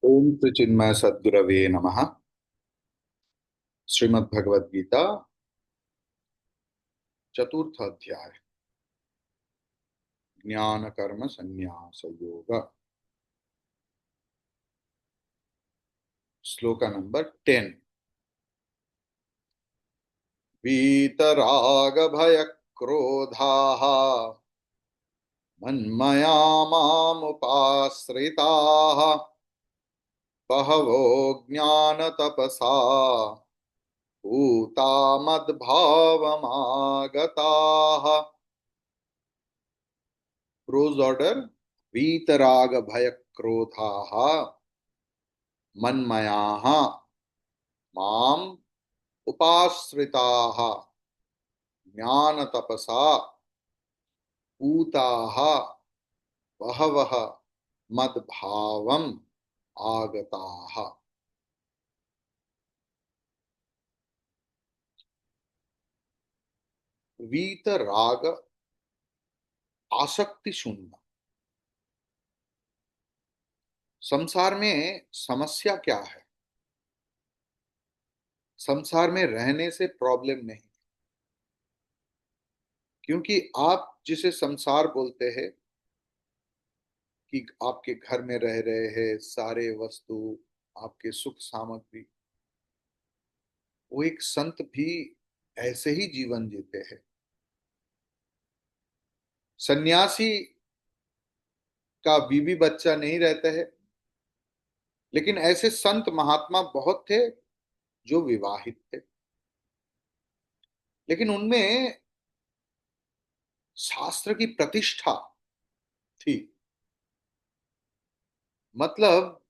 ओम त्रिचिन्मय सद्गुरवे नमः। श्रीमद् भगवद गीता चतुर्थ अध्याय ज्ञान कर्म संन्यास योग। श्लोक नंबर 10। वीतराग भय क्रोधाः मन्मया मामुपाश्रिताः बहवो ज्ञान तपसा भूता मद्भावमागताः। Pros order. वीतराग भय क्रोधाः मन्मयाः माम उपाश्रिताः ज्ञान तपसा पूताः बहवः मद्भावम आगताः। वीत राग आसक्ति शून्य। संसार में समस्या क्या है? संसार में रहने से प्रॉब्लम नहीं, क्योंकि आप जिसे संसार बोलते हैं कि आपके घर में रह रहे हैं सारे वस्तु, आपके सुख सामग्री, वो एक संत भी ऐसे ही जीवन जीते हैं। सन्यासी का बीवी बच्चा नहीं रहता है, लेकिन ऐसे संत महात्मा बहुत थे जो विवाहित थे, लेकिन उनमें शास्त्र की प्रतिष्ठा थी। मतलब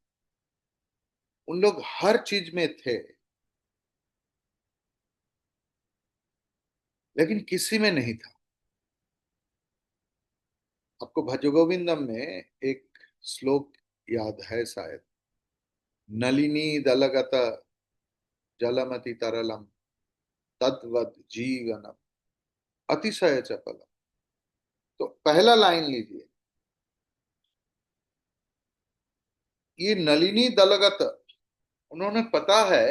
उन लोग हर चीज में थे, लेकिन किसी में नहीं था। आपको भजगोविंदम में एक श्लोक याद है शायद। नलिनी दलगत जलमति तरलम तद्वद जीवनम अतिशय चपलम। तो पहला लाइन लीजिए। ये नलिनी दलगत, उन्होंने पता है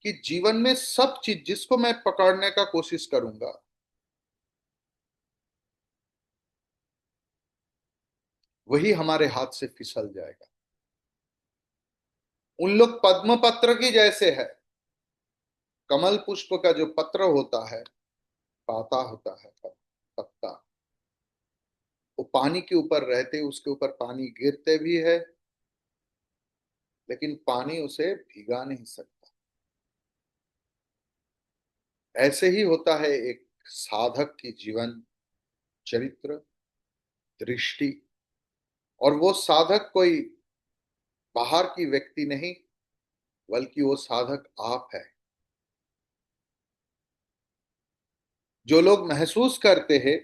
कि जीवन में सब चीज जिसको मैं पकड़ने का कोशिश करूंगा वही हमारे हाथ से फिसल जाएगा। उन लोग पद्म पत्र की जैसे है। कमल पुष्प का जो पत्र होता है, पाता होता है, पत्ता, वो पानी के ऊपर रहते, उसके ऊपर पानी गिरते भी है, लेकिन पानी उसे भिगा नहीं सकता। ऐसे ही होता है एक साधक की जीवन चरित्र, दृष्टि। और वो साधक कोई बाहर की व्यक्ति नहीं, बल्कि वो साधक आप है। जो लोग महसूस करते हैं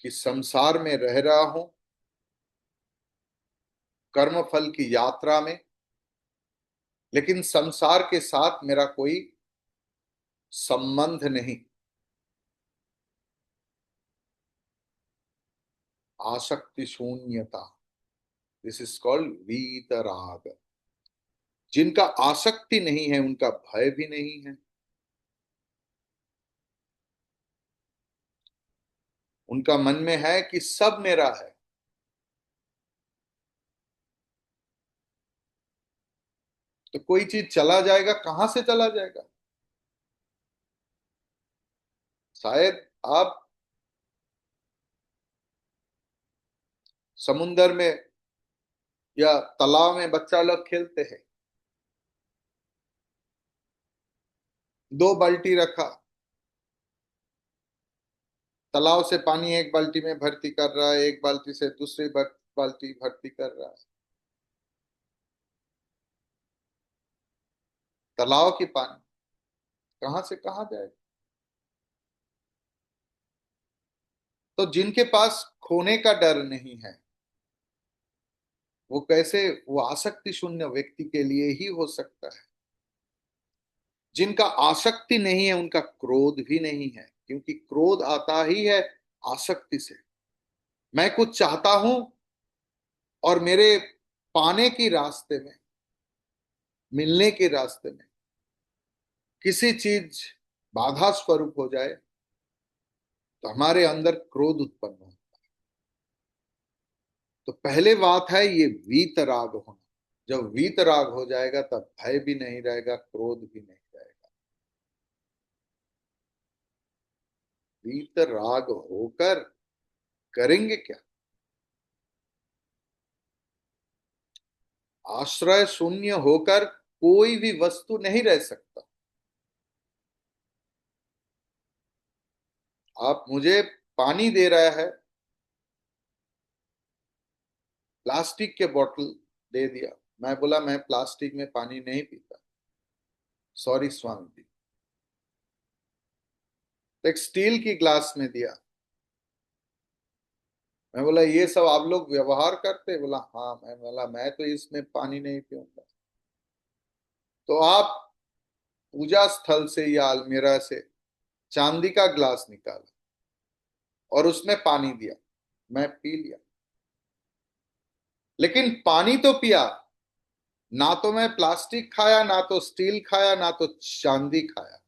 कि संसार में रह रहा हूं कर्मफल की यात्रा में, लेकिन संसार के साथ मेरा कोई संबंध नहीं, आसक्ति शून्यता, दिस इज कॉल्ड वीतराग। जिनका आसक्ति नहीं है उनका भय भी नहीं है। उनका मन में है कि सब मेरा है। तो कोई चीज चला जाएगा, कहां से चला जाएगा? शायद आप समुन्दर में या तालाब में बच्चा लोग खेलते हैं, दो बाल्टी रखा, तालाब से पानी एक बाल्टी में भर्ती कर रहा है, एक बाल्टी से दूसरी बाल्टी भर्ती कर रहा है। तालाब की पानी कहां से कहां जाएगा? तो जिनके पास खोने का डर नहीं है, वो कैसे, वो आसक्ति शून्य व्यक्ति के लिए ही हो सकता है। जिनका आसक्ति नहीं है उनका क्रोध भी नहीं है, क्योंकि क्रोध आता ही है आसक्ति से। मैं कुछ चाहता हूं और मेरे पाने की रास्ते में, मिलने के रास्ते में किसी चीज बाधा स्वरूप हो जाए तो हमारे अंदर क्रोध उत्पन्न हो। तो पहले बात है ये वीतराग होना। जब वीतराग हो जाएगा तब भय भी नहीं रहेगा, क्रोध भी नहीं रहेगा। वीतराग होकर करेंगे क्या? आश्रय शून्य होकर कोई भी वस्तु नहीं रह सकता। आप मुझे पानी दे रहा है, प्लास्टिक के बोतल दे दिया, मैं बोला मैं प्लास्टिक में पानी नहीं पीता, सॉरी स्वामी जी। तो एक स्टील की ग्लास में दिया, मैं बोला ये सब आप लोग व्यवहार करते? बोला हाँ। मैं बोला मैं तो इसमें पानी नहीं पीऊंगा। तो आप पूजा स्थल से या अलमीरा से चांदी का ग्लास निकाला और उसमें पानी दिया, मैं पी लिया। लेकिन पानी तो पिया, ना तो मैं प्लास्टिक खाया, ना तो स्टील खाया, ना तो चांदी खाया।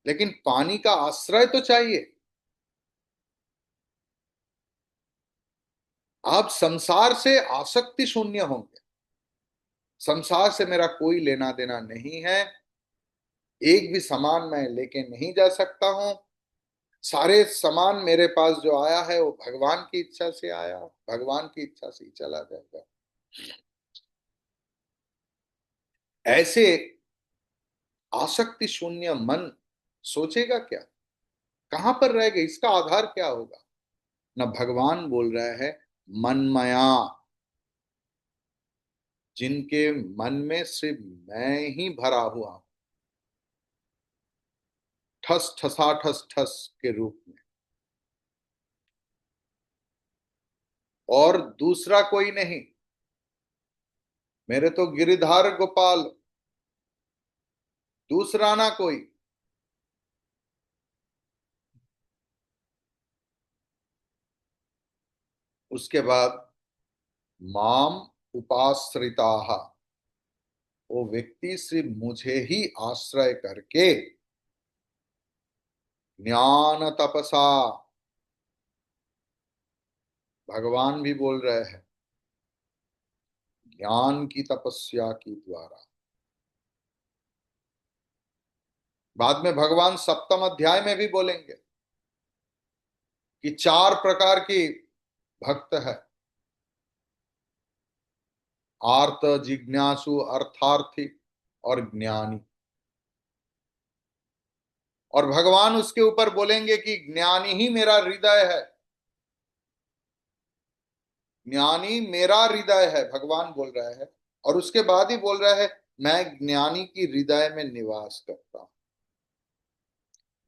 लेकिन पानी का आश्रय तो चाहिए। आप संसार से आसक्ति शून्य होंगे। संसार से मेरा कोई लेना देना नहीं है। एक भी सामान मैं लेके नहीं जा सकता हूं। सारे सामान मेरे पास जो आया है वो भगवान की इच्छा से आया, भगवान की इच्छा से ही चला जाएगा। ऐसे आसक्ति शून्य मन सोचेगा क्या? कहां पर रहेगा? इसका आधार क्या होगा? न भगवान बोल रहा है मनमया, जिनके मन में सिर्फ मैं ही भरा हुआ हूं, ठस ठसा ठस ठस के रूप में, और दूसरा कोई नहीं। मेरे तो गिरिधार गोपाल, दूसरा ना कोई। उसके बाद माम उपाश्रिता, वो व्यक्ति सिर्फ मुझे ही आश्रय करके ज्ञान तपसा, भगवान भी बोल रहे हैं, ज्ञान की तपस्या की द्वारा। बाद में भगवान सप्तम अध्याय में भी बोलेंगे कि चार प्रकार की भक्त है, आर्त, जिज्ञासु, अर्थार्थी और ज्ञानी। और भगवान उसके ऊपर बोलेंगे कि ज्ञानी ही मेरा हृदय है, ज्ञानी मेरा हृदय है, भगवान बोल रहा है। और उसके बाद ही बोल रहा है मैं ज्ञानी की हृदय में निवास करता हूं।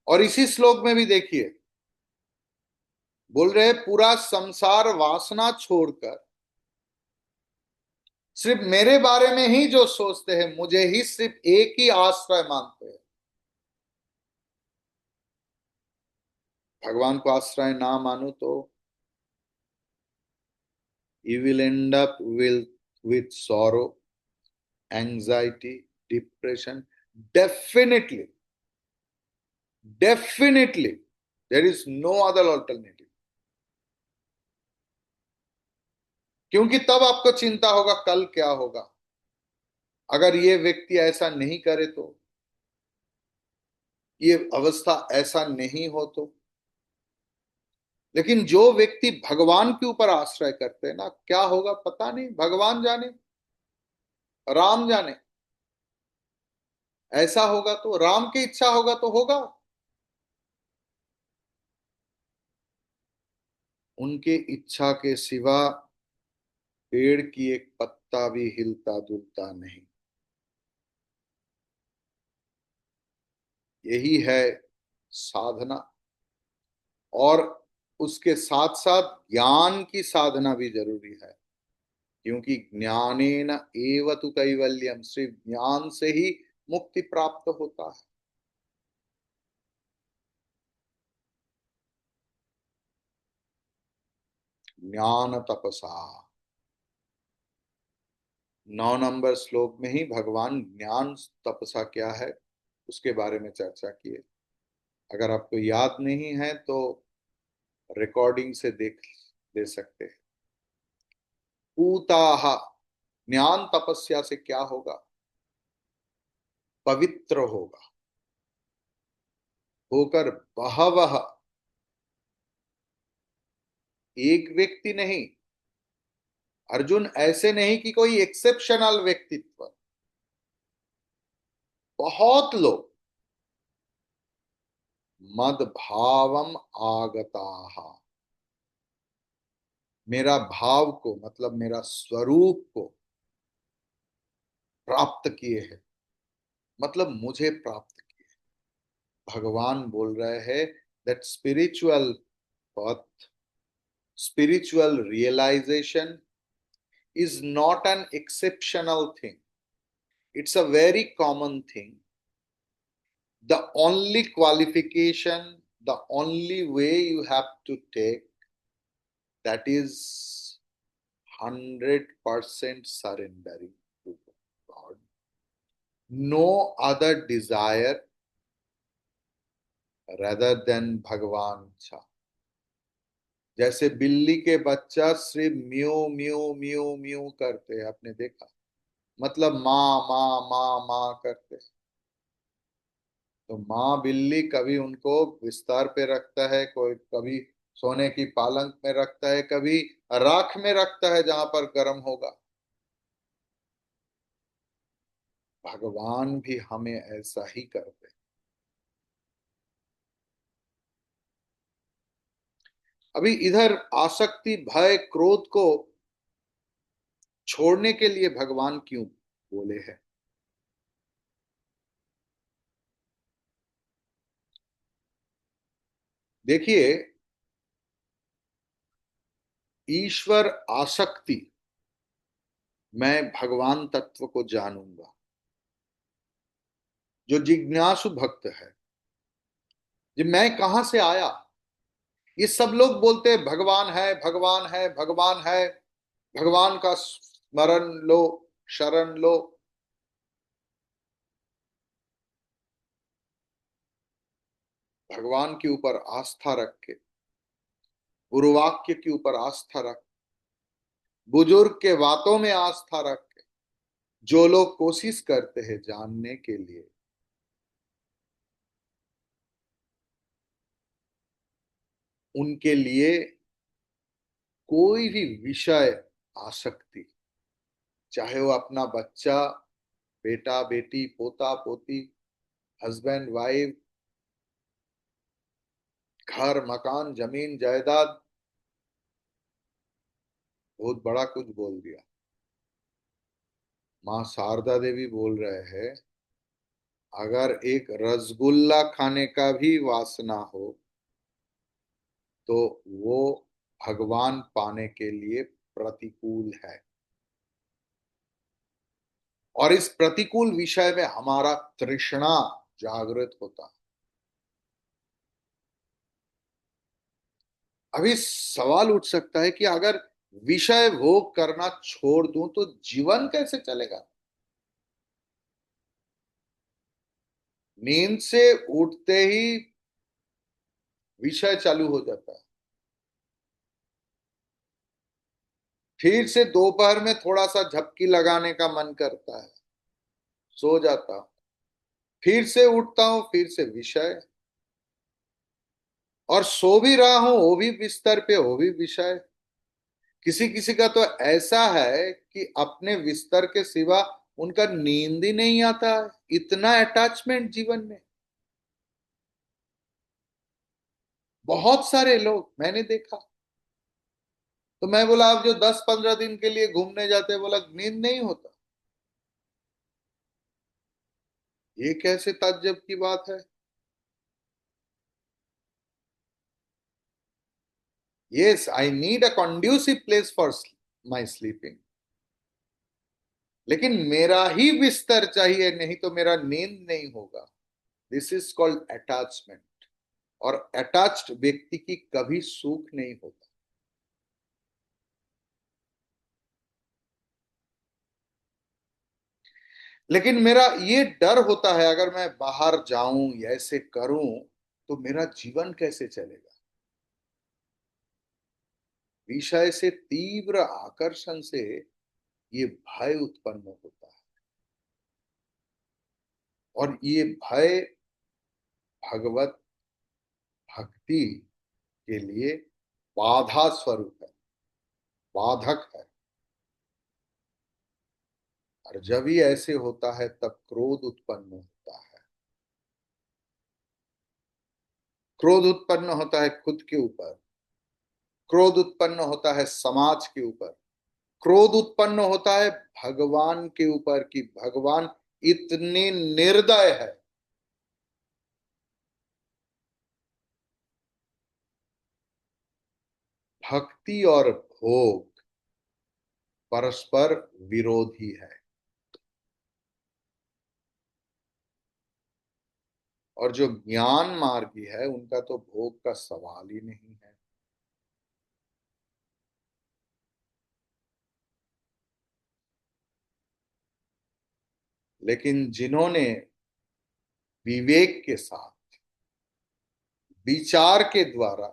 और इसी श्लोक में भी देखिए बोल रहे पूरा संसार वासना छोड़कर सिर्फ मेरे बारे में ही जो सोचते हैं, मुझे ही सिर्फ एक ही आश्रय मानते हैं, भगवान को आश्रय ना मानो तो you will end up with sorrow, anxiety, depression. Definitely, definitely, there is no other alternative. क्योंकि तब आपको चिंता होगा कल क्या होगा, अगर ये व्यक्ति ऐसा नहीं करे तो, ये अवस्था ऐसा नहीं हो तो। लेकिन जो व्यक्ति भगवान के ऊपर आश्रय करते हैं ना, क्या होगा पता नहीं, भगवान जाने, राम जाने। ऐसा होगा तो राम की इच्छा होगा तो होगा। उनके इच्छा के सिवा पेड़ की एक पत्ता भी हिलता डुलता नहीं। यही है साधना। और उसके साथ साथ ज्ञान की साधना भी जरूरी है, क्योंकि ज्ञानेन एव तु कैवल्यम, सिर्फ ज्ञान से ही मुक्ति प्राप्त होता है। ज्ञान तपसा, 9 नंबर श्लोक में ही भगवान ज्ञान तपसा क्या है उसके बारे में चर्चा की है। अगर आपको याद नहीं है तो रिकॉर्डिंग से देख ले सकते हैं। पूताह, ज्ञान तपस्या से क्या होगा? पवित्र होगा, होकर बहवह, एक व्यक्ति नहीं अर्जुन, ऐसे नहीं कि कोई एक्सेप्शनल व्यक्तित्व, बहुत लोग मद भावम आगताः, मेरा भाव को मतलब मेरा स्वरूप को प्राप्त किए हैं, मतलब मुझे प्राप्त किए। भगवान बोल रहे हैं दैट स्पिरिचुअल पथ, spiritual realization is not an exceptional thing. It's a very common thing. The only qualification, the only way you have to take, that is 100% surrendering to God. No other desire rather than Bhagavan cha. जैसे बिल्ली के बच्चा सिर्फ mu mu mu mu करते हैं, आपने देखा, मतलब माँ माँ माँ माँ करते हैं। तो माँ बिल्ली कभी उनको बिस्तर पे रखता है, कोई कभी सोने की पालंक में रखता है, कभी राख में रखता है जहां पर गर्म होगा। भगवान भी हमें ऐसा ही करते हैं। अभी इधर आसक्ति भय क्रोध को छोड़ने के लिए भगवान क्यों बोले हैं? देखिए, ईश्वर आसक्ति, मैं भगवान तत्व को जानूंगा, जो जिज्ञासु भक्त है, कि मैं कहां से आया। ये सब लोग बोलते हैं भगवान है भगवान है भगवान है, भगवान का स्मरण लो, शरण लो। भगवान के ऊपर आस्था रख के, गुरुवाक्य के ऊपर आस्था रख, बुजुर्ग के बातों में आस्था रख के जो लोग कोशिश करते हैं जानने के लिए, उनके लिए कोई भी विषय आसक्ति, चाहे वो अपना बच्चा, बेटा बेटी, पोता पोती, हस्बैंड वाइफ, घर मकान जमीन जायदाद, बहुत बड़ा कुछ बोल दिया। माँ शारदा देवी बोल रहे हैं, अगर एक रसगुल्ला खाने का भी वासना हो तो वो भगवान पाने के लिए प्रतिकूल है, और इस प्रतिकूल विषय में हमारा तृष्णा जागृत होता। अभी सवाल उठ सकता है कि अगर विषय भोग करना छोड़ दूं तो जीवन कैसे चलेगा? नींद से उठते ही विषय चालू हो जाता है, फिर से दोपहर में थोड़ा सा झपकी लगाने का मन करता है, सो जाता हूं, फिर से उठता हूं, फिर से विषय, और सो भी रहा हूं वो भी बिस्तर पे, वो भी विषय। किसी किसी का तो ऐसा है कि अपने बिस्तर के सिवा उनका नींद ही नहीं आता है, इतना अटैचमेंट जीवन में। बहुत सारे लोग मैंने देखा। तो मैं बोला, आप जो 10-15 दिन के लिए घूमने जाते हैं, बोला नींद नहीं होता। ये कैसे ताज्जुब की बात है? Yes, I need a conducive place for my sleeping, लेकिन मेरा ही बिस्तर चाहिए, नहीं तो मेरा नींद नहीं होगा। दिस इज कॉल्ड अटैचमेंट, और अटैच्ड व्यक्ति की कभी सुख नहीं होता। लेकिन मेरा ये डर होता है, अगर मैं बाहर जाऊं या ऐसे करूं तो मेरा जीवन कैसे चलेगा। विषय से तीव्र आकर्षण से ये भय उत्पन्न होता है, और ये भय भगवत भक्ति के लिए बाधा स्वरूप है, बाधक है। और जब ही ऐसे होता है तब क्रोध उत्पन्न होता है। क्रोध उत्पन्न होता है खुद के ऊपर, क्रोध उत्पन्न होता है समाज के ऊपर, क्रोध उत्पन्न होता है भगवान के ऊपर कि भगवान इतने निर्दय है। भक्ति और भोग परस्पर विरोधी है, और जो ज्ञान मार्गी है उनका तो भोग का सवाल ही नहीं है। लेकिन जिन्होंने विवेक के साथ, विचार के द्वारा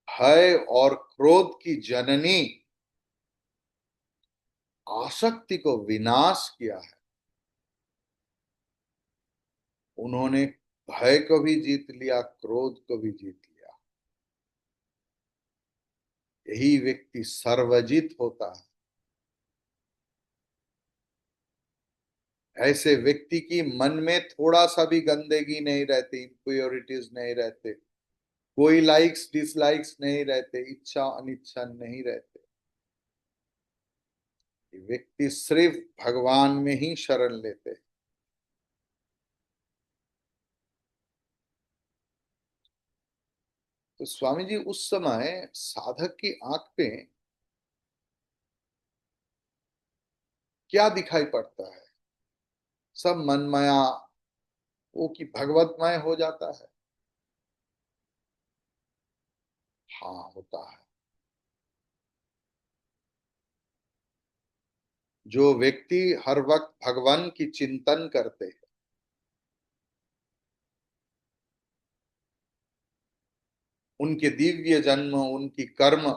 भय और क्रोध की जननी आसक्ति को विनाश किया है, उन्होंने भय को भी जीत लिया, क्रोध को भी जीत लिया। यही व्यक्ति सर्वजित होता है। ऐसे व्यक्ति की मन में थोड़ा सा भी गंदगी नहीं रहती, इम्प्योरिटीज नहीं रहते, कोई लाइक्स डिसलाइक्स नहीं रहते, इच्छा अनिच्छा नहीं रहते। ये व्यक्ति सिर्फ भगवान में ही शरण लेते हैं। तो स्वामी जी उस समय साधक की आंख पे क्या दिखाई पड़ता है? सब मनमया, वो कि भगवतमय हो जाता है। हाँ, होता है। जो व्यक्ति हर वक्त भगवान की चिंतन करते हैं, उनके दिव्य जन्म, उनकी कर्म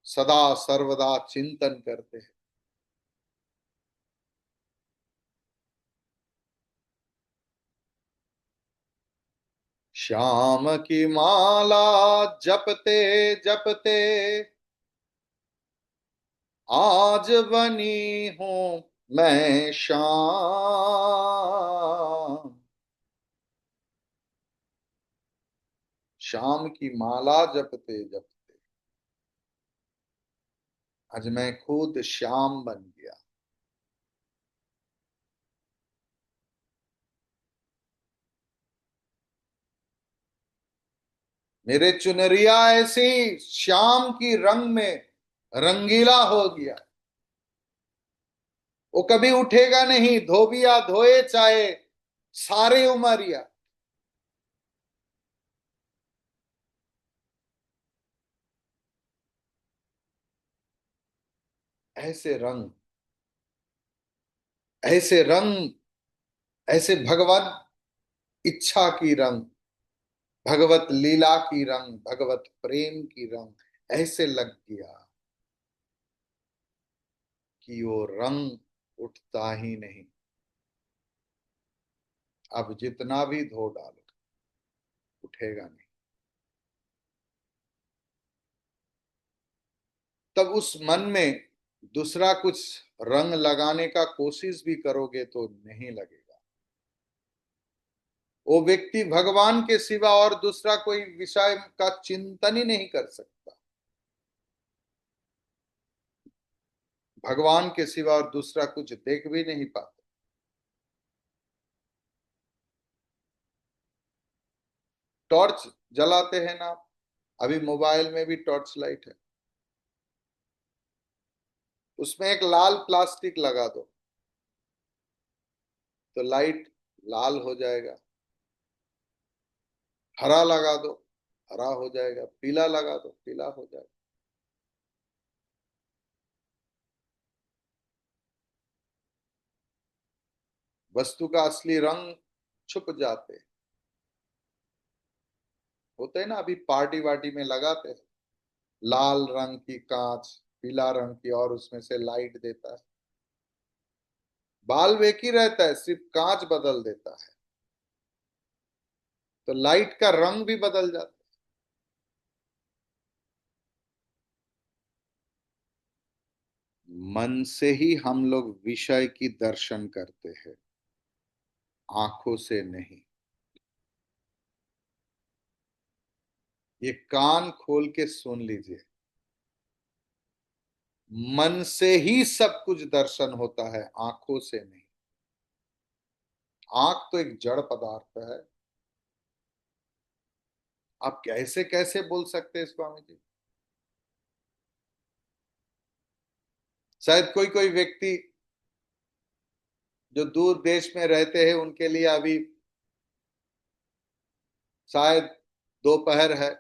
सदा सर्वदा चिंतन करते हैं। श्याम की माला जपते जपते आज बनी हूं मैं श्याम। श्याम की माला जपते जपते आज मैं खुद श्याम बन गया। मेरे चुनरिया ऐसी श्याम की रंग में रंगीला हो गया। वो कभी उठेगा नहीं, धोबिया धोए चाहे सारे उमरिया। ऐसे रंग, ऐसे रंग, ऐसे भगवत इच्छा की रंग, भगवत लीला की रंग, भगवत प्रेम की रंग ऐसे लग गया कि वो रंग उठता ही नहीं। अब जितना भी धो डालो उठेगा नहीं। तब उस मन में दूसरा कुछ रंग लगाने का कोशिश भी करोगे तो नहीं लगेगा। वो व्यक्ति भगवान के सिवा और दूसरा कोई विषय का चिंतन ही नहीं कर सकता। भगवान के सिवा और दूसरा कुछ देख भी नहीं पाता। टॉर्च जलाते हैं ना, अभी मोबाइल में भी टॉर्च लाइट है, उसमें एक लाल प्लास्टिक लगा दो तो लाइट लाल हो जाएगा। हरा लगा दो, हरा हो जाएगा। पीला लगा दो, पीला हो जाएगा। वस्तु का असली रंग छुप जाते हैं। होते हैं ना, अभी पार्टी वार्टी में लगाते हैं लाल रंग की कांच, पीला रंग की, और उसमें से लाइट देता है। बाल्ब एक ही रहता है, सिर्फ कांच बदल देता है, तो लाइट का रंग भी बदल जाता है। मन से ही हम लोग विषय की दर्शन करते हैं, आंखों से नहीं। ये कान खोल के सुन लीजिए, मन से ही सब कुछ दर्शन होता है, आंखों से नहीं। आंख तो एक जड़ पदार्थ है। आप कैसे कैसे बोल सकते हैं स्वामी जी? शायद कोई कोई व्यक्ति जो दूर देश में रहते हैं उनके लिए अभी शायद दोपहर है,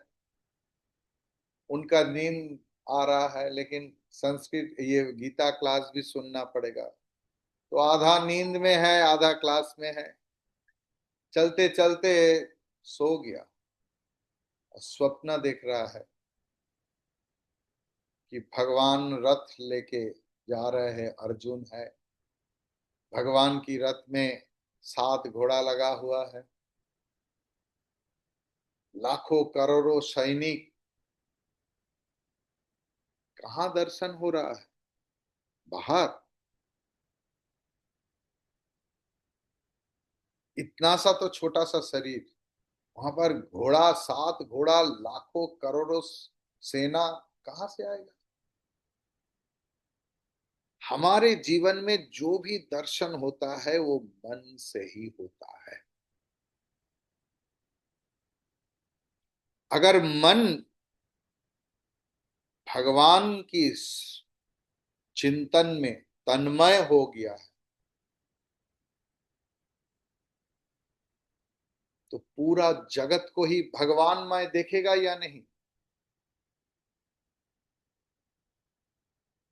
उनका नींद आ रहा है, लेकिन संस्कृत ये गीता क्लास भी सुनना पड़ेगा, तो आधा नींद में है आधा क्लास में है, चलते चलते सो गया। स्वप्न देख रहा है कि भगवान रथ लेके जा रहे हैं, अर्जुन है, भगवान की रथ में 7 घोड़ा लगा हुआ है, लाखों करोड़ों सैनिक। कहाँ दर्शन हो रहा है? बाहर। इतना सा तो छोटा सा शरीर, वहां पर घोड़ा, 7 घोड़ा, लाखों करोड़ों सेना, कहां से आएगा? हमारे जीवन में जो भी दर्शन होता है वो मन से ही होता है। अगर मन भगवान की चिंतन में तन्मय हो गया है, तो पूरा जगत को ही भगवानमय देखेगा या नहीं?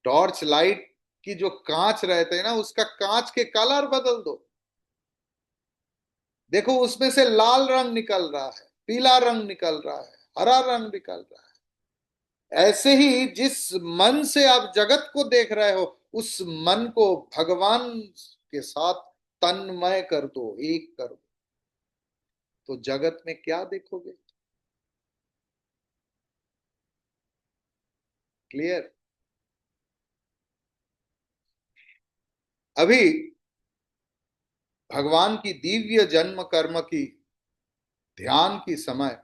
टॉर्च लाइट की जो कांच रहते हैं ना, उसका कांच के कलर बदल दो, देखो उसमें से लाल रंग निकल रहा है, पीला रंग निकल रहा है, हरा रंग निकल रहा है। ऐसे ही जिस मन से आप जगत को देख रहे हो, उस मन को भगवान के साथ तन्मय कर दो, एक कर दो, तो जगत में क्या देखोगे? क्लियर? अभी भगवान की दिव्य जन्म कर्म की ध्यान की समय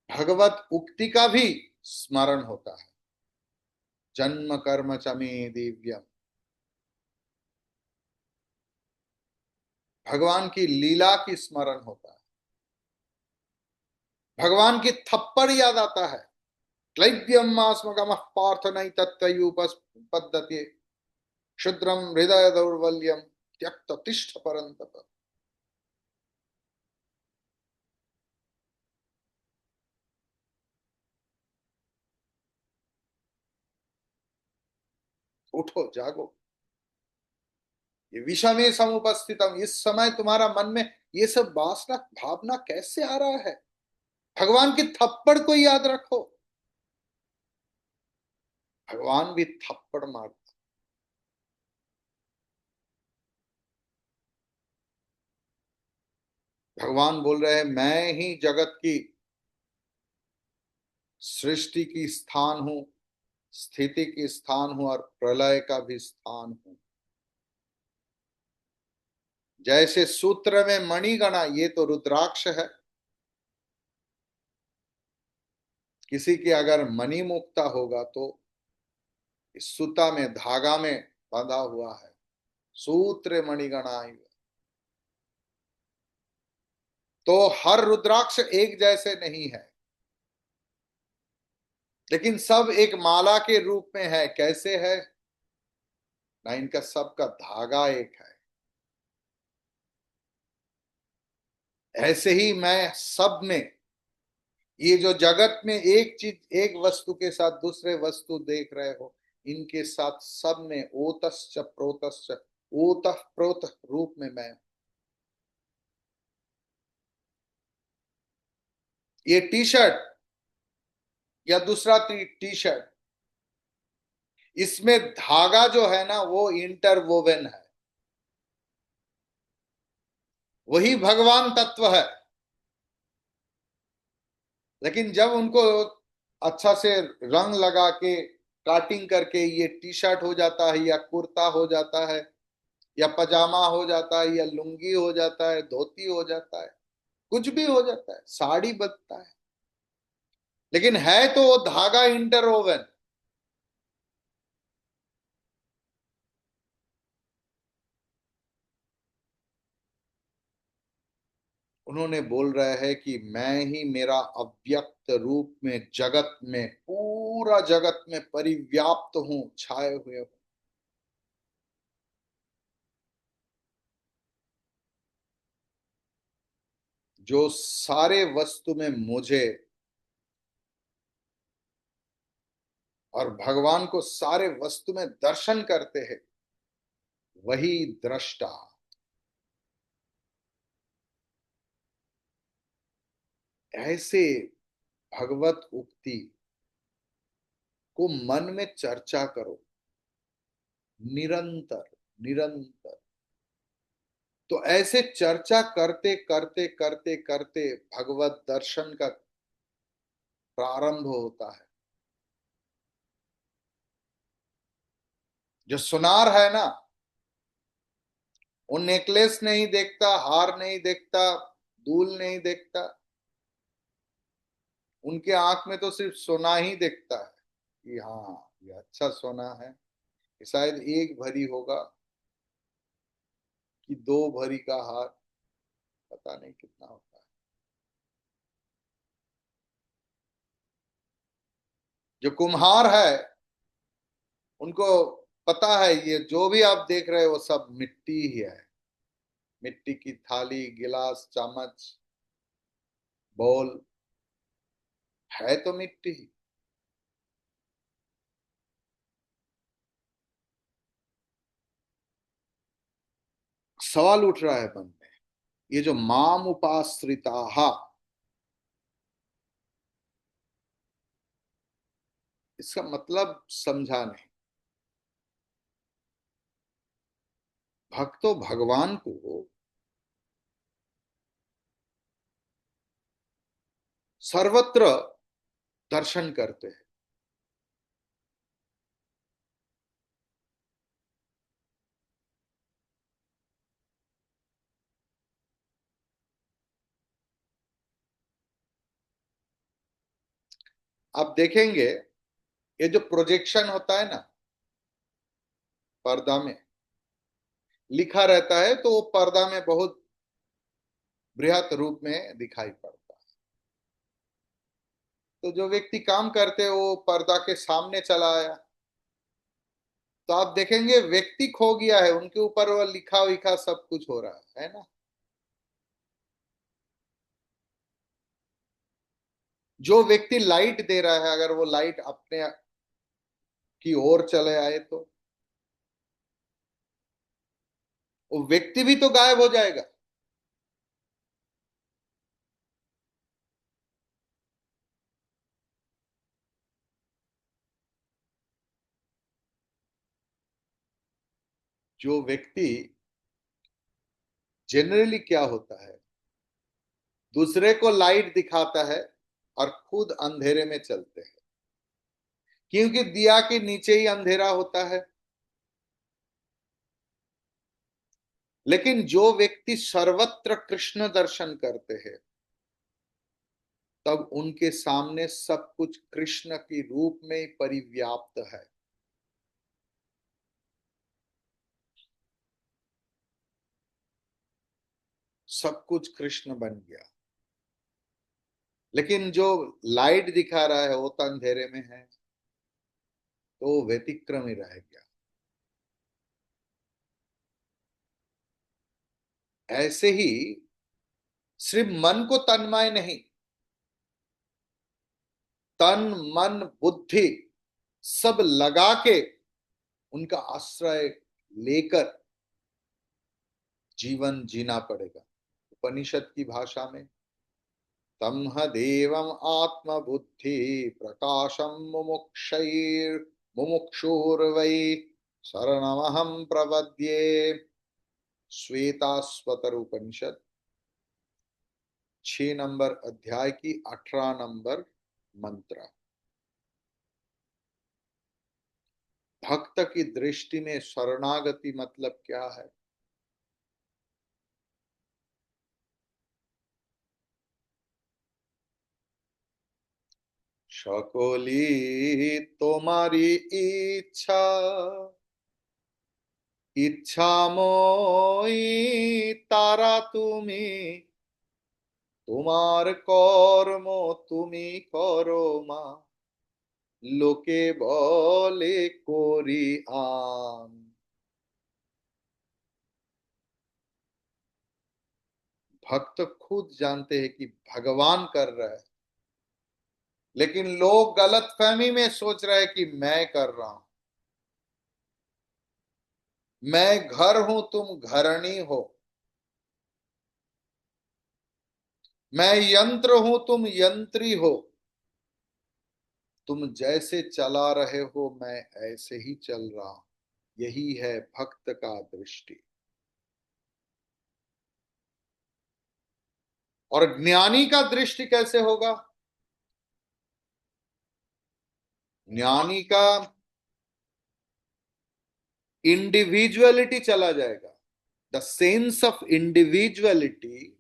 भगवत उक्ति का भी स्मरण होता है। जन्म कर्म चमे दिव्यम। भगवान की लीला की स्मरण होता है, भगवान की थप्पड़ याद आता है। क्लैब्यम आस्मगम पार्थ नहीं तत्वयुपपद्यते, क्षुद्रम हृदय दौर्बल्यम त्यक्त तिष्ठ परंतप। उठो, जागो। ये विषमे समुपस्थितम, इस समय तुम्हारा मन में ये सब वासना भावना कैसे आ रहा है? भगवान की थप्पड़ को याद रखो। भगवान भी थप्पड़ मारते। भगवान बोल रहे हैं, मैं ही जगत की सृष्टि की स्थान हूं, स्थिति की स्थान हूं, और प्रलय का भी स्थान हूं। जैसे सूत्र में मणिगणा, ये तो रुद्राक्ष है। किसी की अगर मणि मुक्ता होगा तो इस सूता में, धागा में बंधा हुआ है, सूत्र मणिगणा। तो हर रुद्राक्ष एक जैसे नहीं है, लेकिन सब एक माला के रूप में है। कैसे है ना? इनका सबका धागा एक है। ऐसे ही मैं सब में, ये जो जगत में एक चीज, एक वस्तु के साथ दूसरे वस्तु देख रहे हो, इनके साथ सब में ओतश्च प्रोतश्च, ओतः प्रोत रूप में मैं। ये टी शर्ट या दूसरा टी शर्ट, इसमें धागा जो है ना वो इंटरवोवेन है, वही भगवान तत्व है। लेकिन जब उनको अच्छा से रंग लगा के काटिंग करके ये टी शर्ट हो जाता है, या कुर्ता हो जाता है, या पजामा हो जाता है, या लुंगी हो जाता है, धोती हो जाता है, कुछ भी हो जाता है, साड़ी बनता है, लेकिन है तो वो धागा इंटरवोवन। उन्होंने बोल रहा है कि मैं ही मेरा अव्यक्त रूप में जगत में, पूरा जगत में परिव्याप्त हूं, छाए हुए हूं। जो सारे वस्तु में मुझे और भगवान को सारे वस्तु में दर्शन करते हैं, वही दृष्टा। ऐसे भगवत उक्ति को मन में चर्चा करो, निरंतर निरंतर। तो ऐसे चर्चा करते करते करते करते भगवत दर्शन का प्रारंभ होता है। जो सुनार है ना, वो नेकलेस नहीं देखता, हार नहीं देखता, दूल नहीं देखता, उनके आंख में तो सिर्फ सोना ही दिखता है कि हाँ ये अच्छा सोना है, ये शायद एक भरी होगा कि दो भरी का हार, पता नहीं कितना होता है। जो कुम्हार है उनको पता है ये जो भी आप देख रहे हो वो सब मिट्टी ही है। मिट्टी की थाली, गिलास, चम्मच, बोल, है तो मिट्टी ही। सवाल उठ रहा है मन में, ये जो माम उपाश्रिता, इसका मतलब समझा नहीं। भक्त तो भगवान को सर्वत्र दर्शन करते हैं। आप देखेंगे ये जो प्रोजेक्शन होता है ना पर्दा में, लिखा रहता है तो वो पर्दा में बहुत बृहत रूप में दिखाई पड़ता है। तो जो व्यक्ति काम करते हैं वो पर्दा के सामने चला आया, तो आप देखेंगे व्यक्ति खो गया है, उनके ऊपर वो लिखा विखा सब कुछ हो रहा है ना। जो व्यक्ति लाइट दे रहा है, अगर वो लाइट अपने की ओर चले आए तो वो व्यक्ति भी तो गायब हो जाएगा। जो व्यक्ति जनरली क्या होता है, दूसरे को लाइट दिखाता है और खुद अंधेरे में चलते हैं, क्योंकि दिया के नीचे ही अंधेरा होता है। लेकिन जो व्यक्ति सर्वत्र कृष्ण दर्शन करते हैं, तब उनके सामने सब कुछ कृष्ण के रूप में परिव्याप्त है। सब कुछ कृष्ण बन गया। लेकिन जो लाइट दिखा रहा है वो तो अंधेरे में है, तो वो व्यतिक्रम ही रह गया। ऐसे ही सिर्फ मन को तन्मय नहीं, तन मन बुद्धि सब लगा के उनका आश्रय लेकर जीवन जीना पड़ेगा। उपनिषद की भाषा में तम देवम आत्मबुद्धि प्रकाशम मुमुक्षुर्वै शरणमहं प्रपद्ये। श्वेताश्वतर उपनिषद 6 नंबर अध्याय की 18 नंबर मंत्र। भक्त की दृष्टि में शरणागति मतलब क्या है? সকলি তোমারি ইচ্ছা ইচ্ছাময়ী তারা তুমি, তোমার কর্ম তুমি করো মা, লোকে বলে করি আন। भक्त खुद जानते हैं कि भगवान कर रहा है, लेकिन लोग गलतफहमी में सोच रहे हैं कि मैं कर रहा हूं। मैं घर हूं, तुम घरणी हो। मैं यंत्र हूं, तुम यंत्री हो। तुम जैसे चला रहे हो मैं ऐसे ही चल रहा हूं। यही है भक्त का दृष्टि। और ज्ञानी का दृष्टि कैसे होगा? ज्ञानी का इंडिविजुअलिटी चला जाएगा। The sense of individuality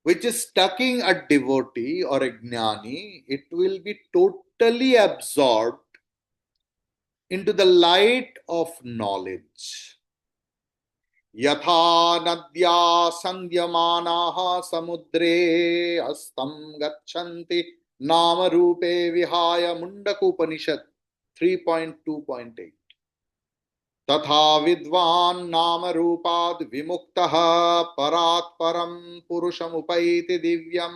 which is stucking a devotee or a jnani, it will be totally absorbed into the light of knowledge. यथा नद्या संयमानाः समुद्रे अस्तं गच्छन्ति नाम रूपे विहाय। मुंडकोपनिषद 3.2.8। तथा विद्वान् नाम रूपाद् विमुक्तः परात् परं पुरुषमुपैति दिव्यम।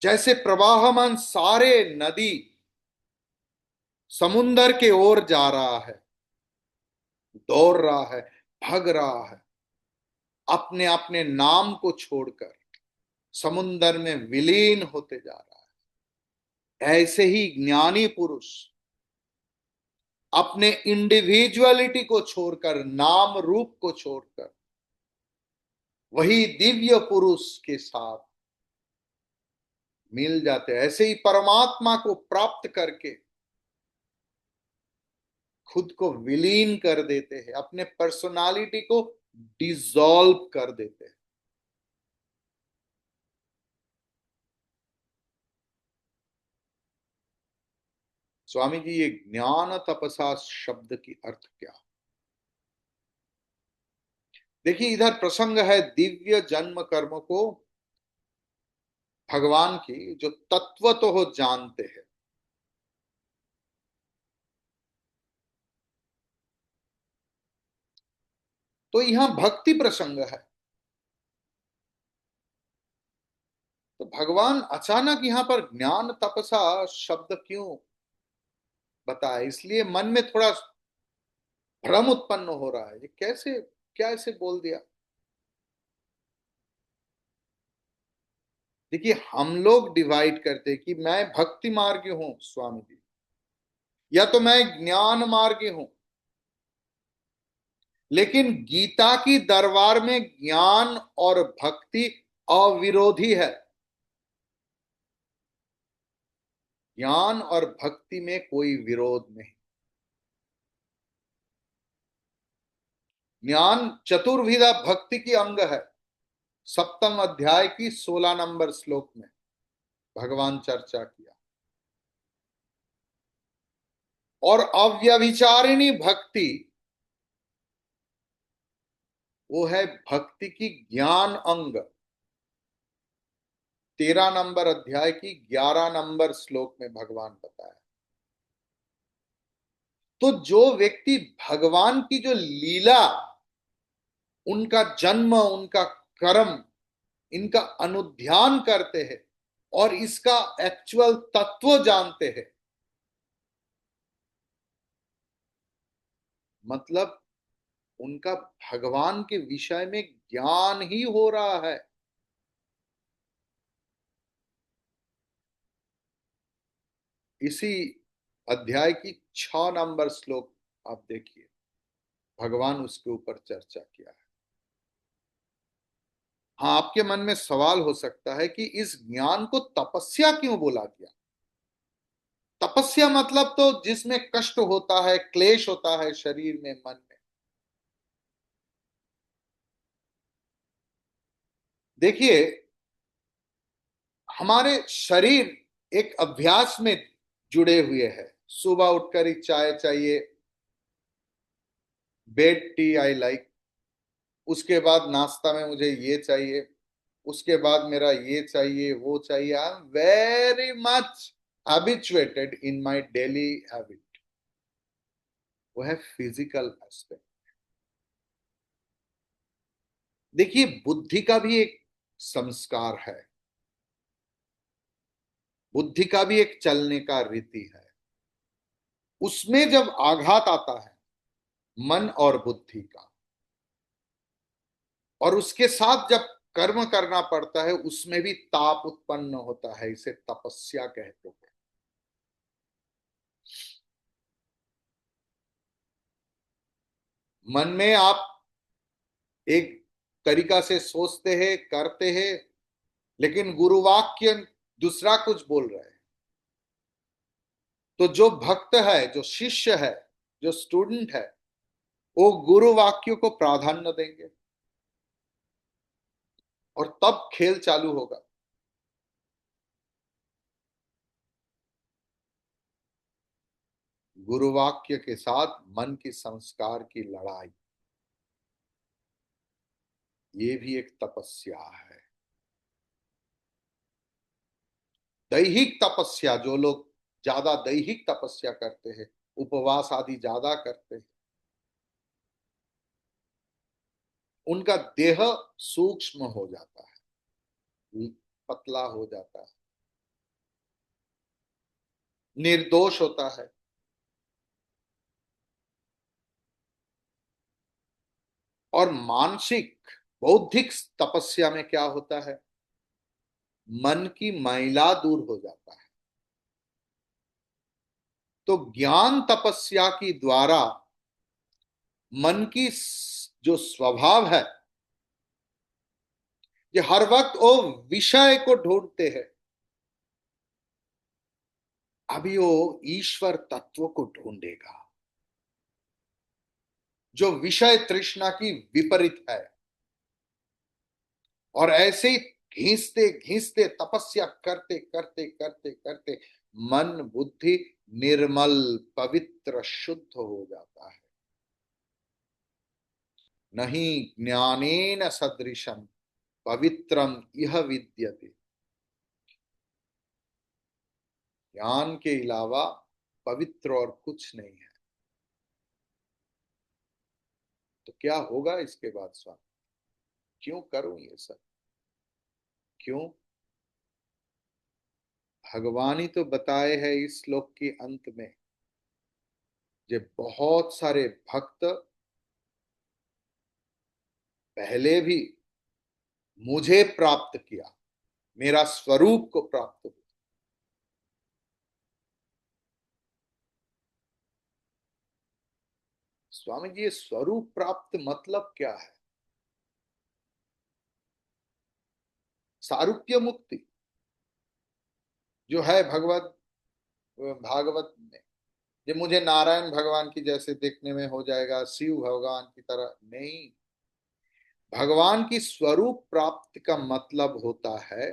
जैसे प्रवाहमान सारे नदी समुन्दर के ओर जा रहा है, दौड़ रहा है, भग रहा है, अपने अपने नाम को छोड़कर समुन्दर में विलीन होते जा रहा है, ऐसे ही ज्ञानी पुरुष अपने इंडिविजुअलिटी को छोड़कर, नाम रूप को छोड़कर वही दिव्य पुरुष के साथ मिल जाते हैं। ऐसे ही परमात्मा को प्राप्त करके खुद को विलीन कर देते हैं, अपने पर्सनालिटी को डिसॉल्व कर देते हैं। स्वामी जी, ये ज्ञान तपसा शब्द की अर्थ क्या? देखिए, इधर प्रसंग है दिव्य जन्म कर्म को भगवान की, जो तत्व तो हो जानते हैं। तो यहां भक्ति प्रसंग है। तो भगवान अचानक यहां पर ज्ञान तपसा शब्द क्यों बताया? इसलिए मन में थोड़ा भ्रम उत्पन्न हो रहा है, ये कैसे, क्या ऐसे बोल दिया? देखिए, हम लोग डिवाइड करते हैं कि मैं भक्ति मार्गी हूं स्वामी जी, या तो मैं ज्ञान मार्गी हूं। लेकिन गीता की दरबार में ज्ञान और भक्ति अविरोधी है। ज्ञान और भक्ति में कोई विरोध नहीं। ज्ञान चतुर्विधा भक्ति की अंग है। 7वें अध्याय की 16 नंबर श्लोक में भगवान चर्चा किया। और अव्यभिचारिणी भक्ति वो है भक्ति की ज्ञान अंग। 13 नंबर अध्याय की 11 नंबर श्लोक में भगवान बताया। तो जो व्यक्ति भगवान की जो लीला, उनका जन्म, उनका कर्म, इनका अनुध्यान करते हैं और इसका एक्चुअल तत्व जानते हैं, मतलब उनका भगवान के विषय में ज्ञान ही हो रहा है। इसी अध्याय की 6 नंबर श्लोक आप देखिए, भगवान उसके ऊपर चर्चा किया है। हाँ, आपके मन में सवाल हो सकता है कि इस ज्ञान को तपस्या क्यों बोला गया। तपस्या मतलब तो जिसमें कष्ट होता है, क्लेश होता है शरीर में, मन में। देखिए, हमारे शरीर एक अभ्यास में जुड़े हुए हैं। सुबह उठकर ही चाय चाहिए, बेड टी आई लाइक। उसके बाद नाश्ता में मुझे ये चाहिए, उसके बाद मेरा ये चाहिए, वो चाहिए। I am very much habituated in my daily habit. वो है फिजिकल एस्पेक्ट। देखिए, बुद्धि का भी एक संस्कार है, बुद्धि का भी एक चलने का रीति है। उसमें जब आघात आता है मन और बुद्धि का, और उसके साथ जब कर्म करना पड़ता है, उसमें भी ताप उत्पन्न होता है। इसे तपस्या कहते हैं। मन में आप एक तरीका से सोचते हैं, करते हैं, लेकिन गुरुवाक्य दूसरा कुछ बोल रहे हैं। तो जो भक्त है, जो शिष्य है, जो स्टूडेंट है, वो गुरु वाक्य को प्राधान्य देंगे, और तब खेल चालू होगा। गुरुवाक्य के साथ मन की संस्कार की लड़ाई, ये भी एक तपस्या है। दैहिक तपस्या, जो लोग ज्यादा दैहिक तपस्या करते हैं, उपवास आदि ज्यादा करते हैं, उनका देह सूक्ष्म हो जाता है, पतला हो जाता है, निर्दोष होता है। और मानसिक बौद्धिक तपस्या में क्या होता है, मन की मैला दूर हो जाता है। तो ज्ञान तपस्या की द्वारा मन की जो स्वभाव है, ये हर वक्त वो विषय को ढूंढते हैं, अभी वो ईश्वर तत्व को ढूंढेगा, जो विषय तृष्णा की विपरीत है। और ऐसे ही घींचते घींचते, तपस्या करते करते करते करते, मन बुद्धि निर्मल पवित्र शुद्ध हो जाता है। नहीं ज्ञानेन सदृशम पवित्रम इह विद्यते। ज्ञान के अलावा पवित्र और कुछ नहीं है। तो क्या होगा इसके बाद स्वामी, क्यों करूं ये सब, क्यों? भगवान ही तो बताए हैं इस श्लोक के अंत में, जब बहुत सारे भक्त पहले भी मुझे प्राप्त किया, मेरा स्वरूप को प्राप्त हुआ। स्वामी जी, ये स्वरूप प्राप्त मतलब क्या है? सारूप्य मुक्ति जो है भगवत भागवत में, ये मुझे नारायण भगवान की जैसे देखने में हो जाएगा, शिव भगवान की तरह नहीं। भगवान की स्वरूप प्राप्ति का मतलब होता है,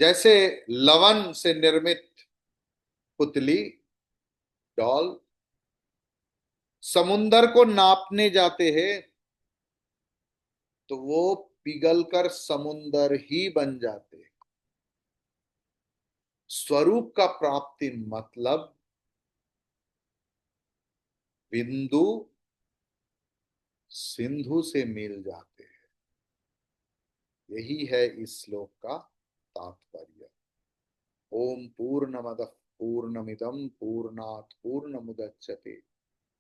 जैसे लवन से निर्मित पुतली, डॉल, समुंदर को नापने जाते हैं तो वो पिघलकर समुंदर ही बन जाते हैं। स्वरूप का प्राप्ति मतलब बिंदु सिंधु से मिल जाते हैं। यही है इस श्लोक का तात्पर्य। ओम पूर्णमद पूर्णमिदम पूर्णात पूर्णमुदच्यते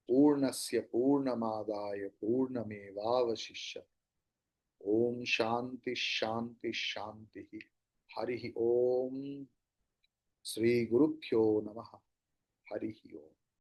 पूर्णस्य पूर्णमादाय पूर्णमेवावशिष्यते। ओम शांति शांति शांति। हरि ओम। श्री गुरुभ्यो नमः। हरि ओम।